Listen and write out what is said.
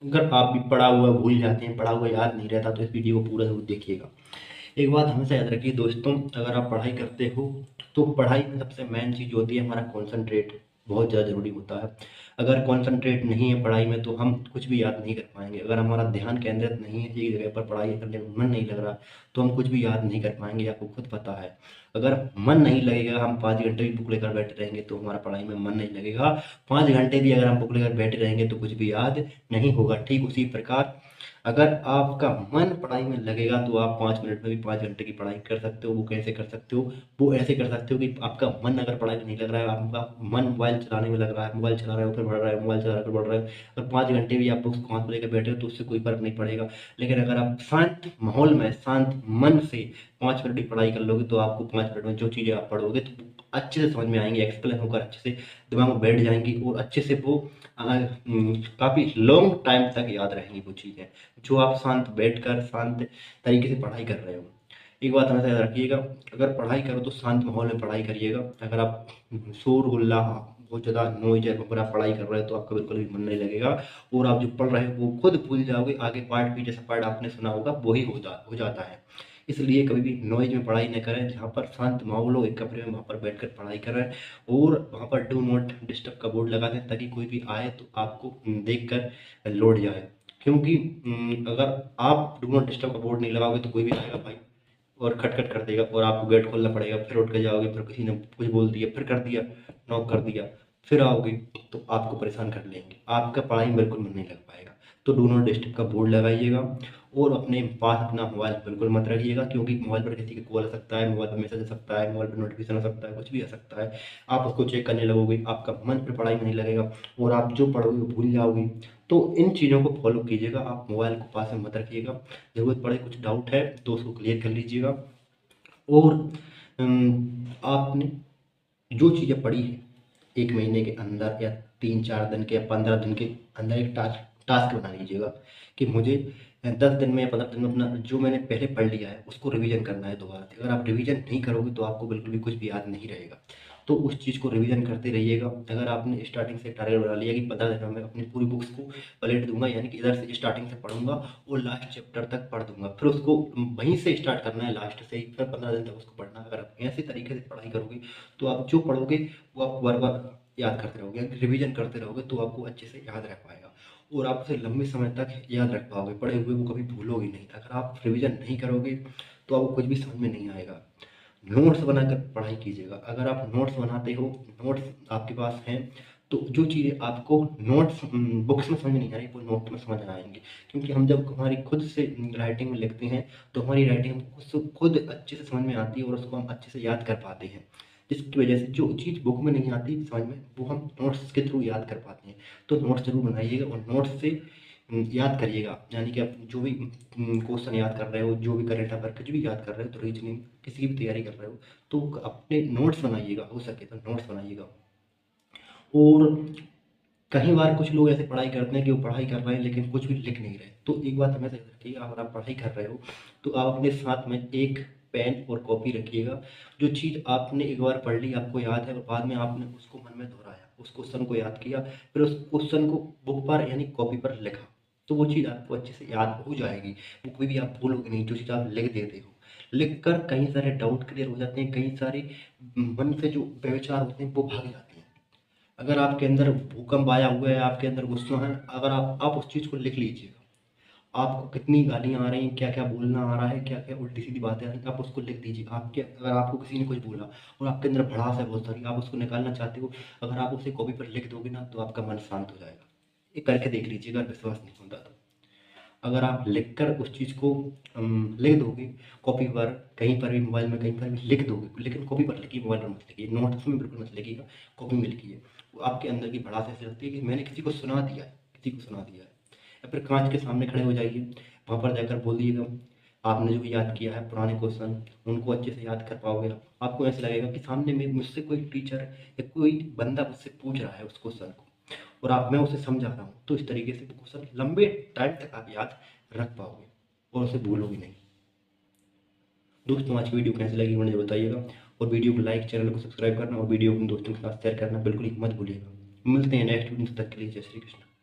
अगर आप भी पढ़ा हुआ भूल जाते हैं, पढ़ा हुआ याद नहीं रहता, तो इस वीडियो को पूरा ज़रूर देखिएगा। एक बात हमेशा याद रखिए दोस्तों, अगर आप पढ़ाई करते हो तो पढ़ाई में सबसे मेन चीज़ होती है हमारा कॉन्संट्रेट, बहुत ज़्यादा ज़रूरी होता है। अगर कॉन्संट्रेट नहीं है पढ़ाई में तो हम कुछ भी याद नहीं कर पाएंगे। अगर हमारा ध्यान केंद्रित नहीं है एक जगह पर, पढ़ाई करने में मन नहीं लग रहा, तो हम कुछ भी याद नहीं कर पाएंगे, आपको खुद पता है। अगर मन नहीं लगेगा, हम 5 घंटे भी बुक लेकर बैठे रहेंगे तो हमारा पढ़ाई में मन नहीं लगेगा। 5 घंटे भी अगर हम बुक लेकर बैठे रहेंगे तो कुछ भी याद नहीं होगा। ठीक उसी प्रकार अगर आपका मन पढ़ाई में लगेगा तो आप 5 मिनट में भी 5 घंटे की पढ़ाई कर सकते हो। वो कैसे कर सकते हो? वो ऐसे कर सकते हो कि आपका मन अगर पढ़ाई में नहीं लग रहा है, आपका मन मोबाइल चलाने में लग रहा है, मोबाइल चला रहे हो फिर बढ़ रहा है, मोबाइल चला रहे हो फिर बढ़ रहा है, और 5 घंटे भी आप उसको हाथ में लेकर बैठे हो तो उससे कोई फर्क नहीं पड़ेगा। लेकिन अगर आप शांत माहौल में शांत मन से 5 मिनट की पढ़ाई कर लोगे तो आपको 5 मिनट में जो चीज़ें आप पढ़ोगे तो अच्छे से समझ में आएंगी, एक्सप्लेन होकर अच्छे से दिमाग में बैठ जाएंगी, और अच्छे से वो काफ़ी लॉन्ग टाइम तक याद रहेंगी वो चीज़ें, जो आप शांत बैठकर शांत तरीके से पढ़ाई कर रहे हो। एक बात हमेशा याद रखिएगा, अगर पढ़ाई करो तो शांत माहौल में पढ़ाई करिएगा। अगर आप शोर गुल्ला बहुत ज़्यादा नॉइज है अगर आप पढ़ाई कर रहे हो तो आपका बिल्कुल भी मन नहीं लगेगा, और आप जो पढ़ रहे हो वो खुद भूल जाओगे। आगे पार्ट भी जैसा पार्ट आपने सुना होगा वही हो जाता है। इसलिए कभी भी नॉइज में पढ़ाई न करें, जहाँ पर शांत माहौल हो एक कमरे में वहाँ पर बैठकर पढ़ाई करें, और वहाँ पर डू नॉट डिस्टर्ब का बोर्ड लगा दें ताकि कोई भी आए तो आपको देखकर लौट जाए। क्योंकि अगर आप डू नॉट डिस्टर्ब का बोर्ड नहीं लगाओगे तो कोई भी आएगा भाई और खटखट कर देगा, और आपको गेट खोलना पड़ेगा, फिर उठ के जाओगे, फिर किसी ने कुछ बोल दिया, फिर कर दिया, नॉक कर दिया, फिर आओगे तो आपको परेशान कर लेंगे, आपका पढ़ाई में बिल्कुल मन नहीं लग पाएगा। तो डू नॉट डिस्टर्ब का बोर्ड लगाइएगा, और अपने पास अपना मोबाइल बिल्कुल मत रखिएगा, क्योंकि मोबाइल पर किसी का कॉल आ सकता है, मोबाइल पर मैसेज आ सकता है, मोबाइल पर नोटिफिकेशन आ सकता है, कुछ भी आ सकता है। आप उसको चेक करने लगोगे, आपका मन फिर पढ़ाई में नहीं लगेगा, और आप जो पढ़ोगे वो भूल जाओगे। तो इन चीज़ों को फॉलो कीजिएगा, आप मोबाइल को पास में मत रखिएगा। ज़रूरत पड़े कुछ डाउट है तो उसको क्लियर कर लीजिएगा। और आपने जो चीज़ें पढ़ी है 1 महीने के अंदर या 3-4 दिन के या 15 दिन के अंदर एक टास्क टास्क बना लीजिएगा कि मुझे 10 दिन में या 15 दिन में अपना जो मैंने पहले पढ़ लिया है उसको रिवीजन करना है दोबारा से। अगर आप रिवीजन नहीं करोगे तो आपको बिल्कुल भी कुछ भी याद नहीं रहेगा। तो उस चीज़ को रिवीजन करते रहिएगा। अगर आपने स्टार्टिंग से टारगेट बना लिया कि 15 दिन में मैं अपनी पूरी बुक्स को पलट दूंगा, यानी कि इधर से स्टार्टिंग से पढ़ूंगा और लास्ट चैप्टर तक पढ़ दूंगा, फिर उसको वहीं से स्टार्ट करना है लास्ट से ही, फिर 15 दिन तक उसको पढ़ना है। अगर आप ऐसे तरीके से पढ़ाई करोगे तो आप जो पढ़ोगे वो आप बार बार याद करते रहोगे, रिवीजन करते रहोगे तो आपको अच्छे से याद रह पाएगा, और आप उसे लंबे समय तक याद रख पाओगे। पढ़े हुए को कभी भूलोगे नहीं। अगर आप रिवीजन नहीं करोगे तो आपको कुछ भी समझ में नहीं आएगा। नोट्स बनाकर पढ़ाई कीजिएगा। अगर आप नोट्स बनाते हो, नोट्स आपके पास हैं, तो जो चीज़ें आपको नोट्स बुक्स में समझ में नहीं आ रही वो नोट में समझ आएंगी। क्योंकि हम जब हमारी खुद से राइटिंग में लिखते हैं तो हमारी राइटिंग खुद अच्छे से समझ में आती है और उसको हम अच्छे से याद कर पाते हैं, जिसकी वजह से जो चीज़ बुक में नहीं आती समझ में वो हम नोट्स के थ्रू याद कर पाते हैं। तो नोट्स जरूर बनाइएगा और नोट्स से याद करिएगा। यानी कि आप जो भी क्वेश्चन याद कर रहे हो, जो भी करंट अफेयर कुछ भी याद कर रहे हो, तो रीजनिंग किसी की भी तैयारी कर रहे हो तो अपने नोट्स बनाइएगा, हो सके तो नोट्स बनाइएगा। और कई बार कुछ लोग ऐसे पढ़ाई करते हैं कि वो पढ़ाई कर रहे हैं लेकिन कुछ भी लिख नहीं रहे। तो एक बात हमें याद रखिएगा, अगर आप पढ़ाई कर रहे हो तो आप अपने साथ में एक पेन और कॉपी रखिएगा। जो चीज़ आपने एक बार पढ़ ली, आपको याद है, और बाद में आपने उसको मन में दोहराया, उस क्वेश्चन को याद किया, फिर उस क्वेश्चन को बुक पर यानी कॉपी पर लिखा, तो वो चीज़ आपको अच्छे से याद हो जाएगी। वो कोई भी आप भूलोगे नहीं जो चीज़ आप लिख देते हो। लिख कर कई सारे डाउट क्लियर हो जाते हैं, कई सारे मन से जो विचार होते हैं वो भाग जाते हैं। अगर आपके अंदर भूकंप आया हुआ है, आपके अंदर गुस्सा है, अगर आप उस चीज़ को लिख लीजिएगा, आपको कितनी गालियाँ आ रही हैं, क्या क्या बोलना आ रहा है, क्या क्या उल्टी सीधी बातें आ रही हैं, आप उसको लिख दीजिए। आपके अगर आपको किसी ने कुछ बोला और आपके अंदर भड़ास है बहुत सारी, आप उसको निकालना चाहते हो, अगर आप उसे कॉपी पर लिख दोगे ना तो आपका मन शांत हो जाएगा। ये करके देख लीजिएगा, विश्वास नहीं होता तो। अगर आप लिखकर उस चीज़ को लिख दोगे कॉपी पर, कहीं पर भी मोबाइल में कहीं पर भी लिख दोगे, लेकिन कॉपी पर लिखिए, मोबाइल पर मत लिखिए, नोट्स में बिल्कुल मत लिखिएगा, कॉपी में लिखिए। वो आपके अंदर की भड़ास ऐसी लगती है कि मैंने किसी को सुना दिया है, किसी को सुना दिया है। या फिर कांच के सामने खड़े हो जाइए, वहाँ पर जाकर बोल दिएगा आपने जो याद किया है पुराने क्वेश्चन, उनको अच्छे से याद कर पाओगे आप। आपको ऐसा लगेगा कि सामने में मुझसे कोई टीचर या कोई बंदा मुझसे पूछ रहा है उस क्वेश्चन को, और आप मैं उसे समझा रहा हूँ। तो इस तरीके से वो क्वेश्चन लंबे टाइम तक आप याद रख पाओगे और उसे भूलोगे नहीं। दोस्तों आज की वीडियो कैसी लगी मुझे बताइएगा, और वीडियो को लाइक, चैनल को सब्सक्राइब करना और वीडियो को अपने दोस्तों के साथ शेयर करना बिल्कुल ही मत भूलिएगा। मिलते हैं नेक्स्ट वीडियो, तब तक के लिए जय श्री कृष्ण।